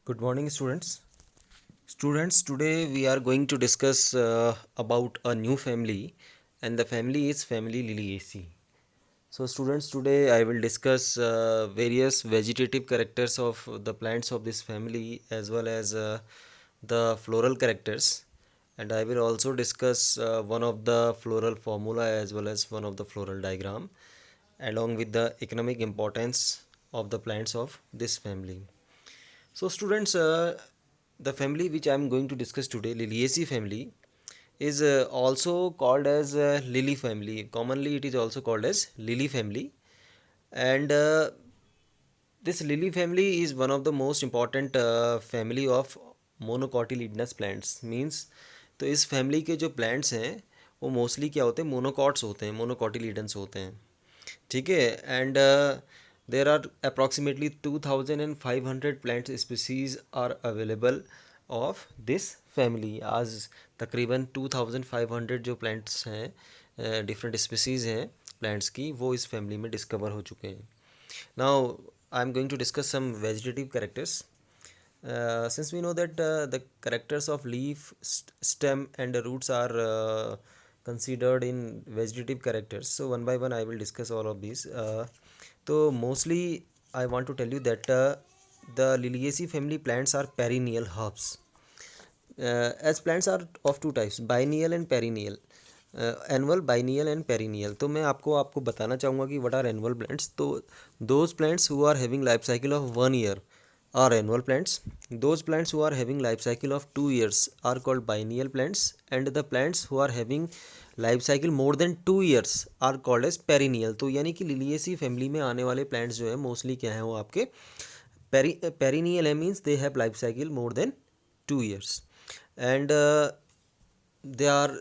Good morning, students. Students, today we are going to discuss about a new family, and the family is family Liliaceae. So, students, today I will discuss various vegetative characters of the plants of this family as well as the floral characters, and I will also discuss one of the floral formula as well as one of the floral diagram, along with the economic importance of the plants of this family. So, students, the family which I am going to discuss today, Liliaceae family, is also called as lily family. Commonly, it is also called as lily family, and this lily family is one of the most important family of monocotyledonous plants. Means तो इस family के जो plants हैं वो mostly क्या होते हैं, monocots होते हैं, मोनोकॉटिलीडन्स होते हैं. ठीक है. And there are approximately 2500 plant species are available of this family. आज तकरीबन 2500 जो प्लांट्स हैं, डिफरेंट स्पीसीज हैं प्लांट्स की, वो इस फैमिली में डिस्कवर हो चुके हैं. Now I am going to discuss some vegetative characters. Since we know that the characters of leaf, stem, and roots are considered in vegetative characters, so one by one I will discuss all of these. So mostly I want to tell you that the Liliaceae family plants are perennial herbs. As plants are of two types, biennial and perennial. Annual, biennial and perennial. तो मैं आपको बताना चाहूँगा कि what are annual plants. तो those plants who are having life cycle of 1 year are annual plants. Those plants who are having life cycle of 2 years are called biennial plants, and the plants who are having life cycle more than 2 years are called as perennial. तो यानी कि Liliaceae family में आने वाले plants जो है mostly क्या है, वो आपके पेरिनियल है. Means they have life cycle more than 2 years, and they are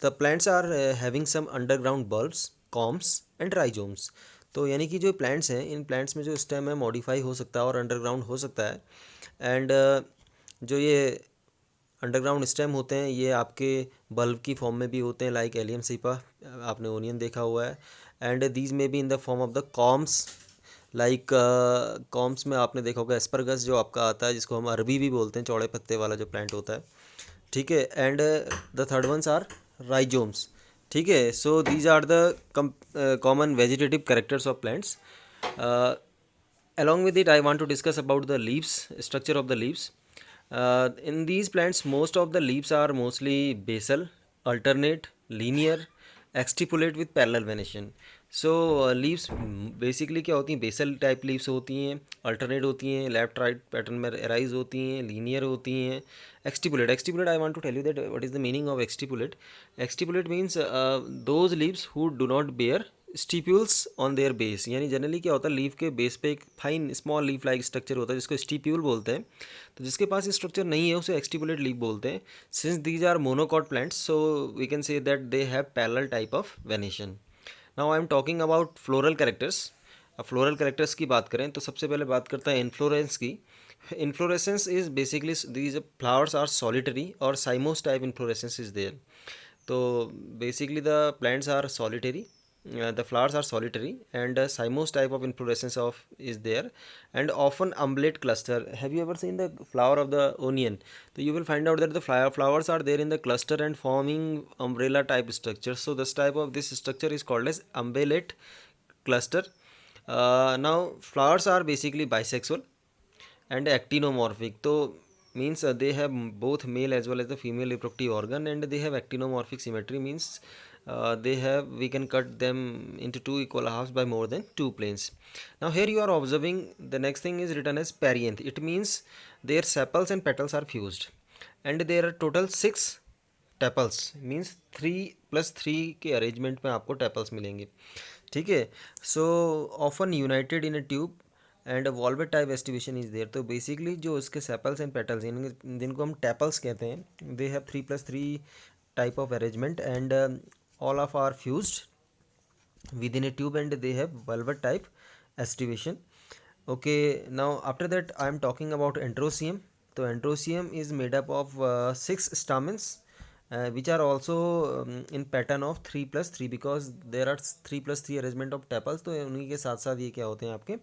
the plants are having some underground bulbs, corms and rhizomes. तो यानी कि जो प्लांट्स हैं, इन प्लांट्स में जो स्टेम है मॉडिफाई हो सकता है और अंडरग्राउंड हो सकता है. एंड जो ये अंडरग्राउंड स्टेम होते हैं ये आपके बल्ब की फॉर्म में भी होते हैं, लाइक एलियम सीपा, आपने ओनियन देखा हुआ है. एंड दीज में be in the form of the corms. Like corms में आपने देखा होगा एस्परगस जो आपका आता है, जिसको हम अरबी भी बोलते हैं, चौड़े पत्ते वाला जो प्लांट होता है. ठीक है. And the third ones are rhizomes. ठीक है. So these are the common vegetative characters of plants. Along with it, I want to discuss about the leaves, structure of the leaves. In these plants, most of the leaves are mostly basal, alternate, linear, extrapolate with parallel venation. So leaves basically क्या होती हैं, basal type leaves होती हैं, alternate होती हैं, left right pattern में arise होती हैं, लीनियर होती हैं. Exstipulate, exstipulate I want to tell you that what is the meaning of exstipulate. Exstipulate means those leaves who do not bear stipules on their base. यानी generally क्या होता है, leaf के बेस पे एक fine small leaf like structure होता है जिसको स्टिप्यूल बोलते हैं. तो जिसके पास ये स्ट्रक्चर नहीं है उसे एक्सटिपुलेट लीफ बोलते हैं. Since these are monocot plants, so we can say that they have parallel type of venation. Now I am talking about floral characters. अब फ्लोरल कैरेक्टर्स की बात करें तो सबसे पहले बात करता है इन्फ्लोरेंस की. Inflorescence is basically these flowers are solitary और cymose type inflorescence is there. तो basically the plants are solitary, the flowers are solitary, and cymose type of inflorescence of is there, and often umbellate cluster. Have you ever seen the flower of the onion? So you will find out that the flowers are there in the cluster and forming umbrella type structure. So this type of this structure is called as umbellate cluster. Now flowers are basically bisexual and actinomorphic. So means they have both male as well as the female reproductive organ, and they have actinomorphic symmetry. Means they have, we can cut them into two equal halves by more than two planes. Now here you are observing the next thing is written as perianth. It means their sepals and petals are fused, and there are total 6 tepals. Means 3+3 के arrangement में आपको tepals मिलेंगे. ठीक है. So often united in a tube and valvate type aestivation is there. तो basically जो उसके sepals and petals जिनको हम टेपल्स कहते हैं, they have 3+3 type of arrangement, and all of are fused within a tube, and they have valve type estivation. Okay, now after that I am talking about androecium. So androecium is made up of 6 stamens, which are also in pattern of 3+3, because there are 3+3 arrangement of tepals. तो उन्हीं के साथ साथ ये क्या होते हैं आपके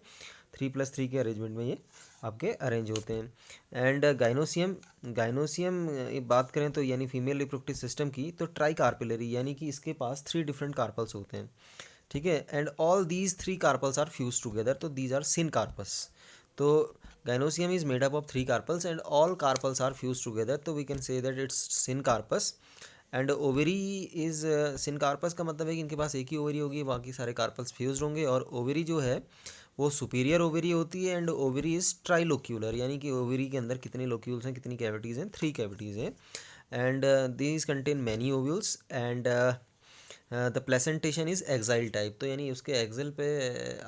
3+3 के अरेंजमेंट में ये आपके अरेंज होते हैं। एंड गाइनोसियम, गाइनोसियम बात करें तो यानी फीमेल रिप्रोडक्टिव सिस्टम की, तो ट्राई कार्पेलरी यानी कि इसके पास 3 डिफरेंट कार्पल्स होते हैं, ठीक है। And all these 3 carpels are fuse together, तो दीज आर सिन कार्पस। तो gynoecium is made up of 3 carpels and all carpels are fused together, तो we can say that it's syncarpus। And ovary is syncarpous का मतलब है कि इनके पास एक ही ovary होगी, बाकी सारे कार्पल्स फ्यूज होंगे। और ओवरी जो है वो सुपीरियर ओवरी होती है। एंड ओवरी इज ट्राइलोक्यूलर, यानी कि ओवरी के अंदर कितने लोक्यूल्स हैं, कितनी कैविटीज़ हैं, 3 कैविटीज़ हैं। And these contain many ovules. And the placentation is axile type, तो यानी उसके एक्सेल पे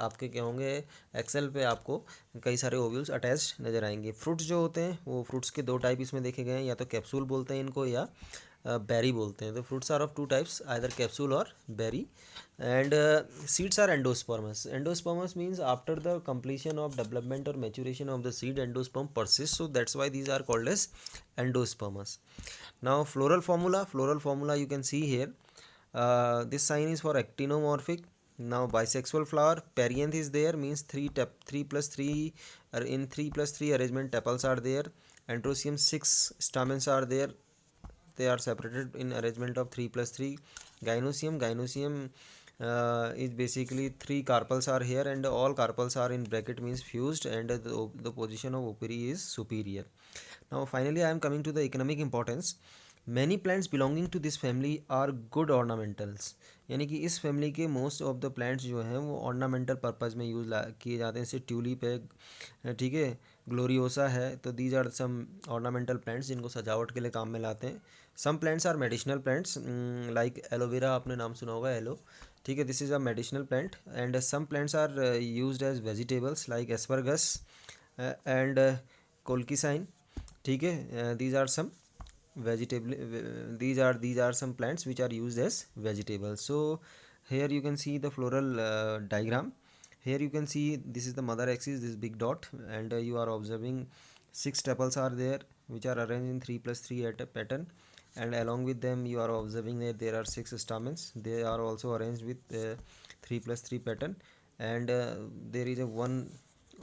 आपके क्या होंगे, एक्सेल पे आपको कई सारे ओव्यूल्स अटैच नज़र आएंगे। फ्रूट्स जो होते हैं वो फ्रूट्स के 2 टाइप इसमें देखे गए हैं, या तो कैप्सूल बोलते हैं इनको या बेरी बोलते हैं। तो fruits are of 2 types, either capsule और berry. And seeds are endospermous. Endospermous means after the completion of development or maturation of the seed, endosperm persists, so that's why these are called as endospermous. Now floral formula, floral formula you can see here. This sign is for actinomorphic. Now bisexual flower, perianth is there, means 3+3 in 3+3 arrangement tepals are there. Androecium 6 stamens are there, they are separated in arrangement of 3+3. Gynoecium is basically 3 carpels are here, and all carpels are in bracket means fused, and the position of ovary is superior. Now finally I am coming to the economic importance. Many plants belonging to this family are good ornamentals, यानी कि इस family के most of the plants जो हैं वो ornamental purpose में use किए जाते हैं। जैसे ट्यूलिप है, ठीक है, ग्लोरियोसा है, तो these are some ornamental plants जिनको सजावट के लिए काम में लाते हैं। Some plants are medicinal plants, like aloe vera, आपने नाम सुना होगा एलो, ठीक है, this is a medicinal plant. And some plants are used as vegetables like asparagus and colchicine, ठीक है, these are some vegetable, these are some plants which are used as vegetables. So here you can see the floral diagram. Here you can see this is the mother axis, this big dot, and you are observing 6 tepals are there which are arranged in 3+3 at a pattern, and along with them you are observing that there are 6 stamens, they are also arranged with 3+3 pattern. And there is a one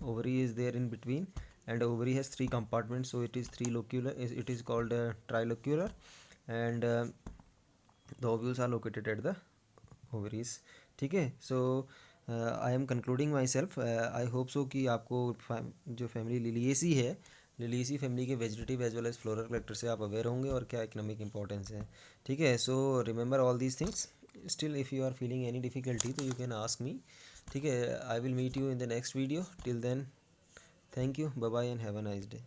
ovary is there in between, and ovary has 3 compartments, so it is 3 locular, it is called trilocular. And the ovules are located at the ovaries, ठीक है। So I am concluding myself, I hope so कि आपको जो family Liliaceae है, Liliaceae family के vegetative as well as floral character से आप aware होंगे और क्या इकोनॉमिक इंपॉर्टेंस है, ठीक है। So remember all these things. Still if you are feeling any difficulty तो यू कैन आस्क मी, ठीक है। I will meet you in the next video, till then thank you, bye bye, and have a nice day.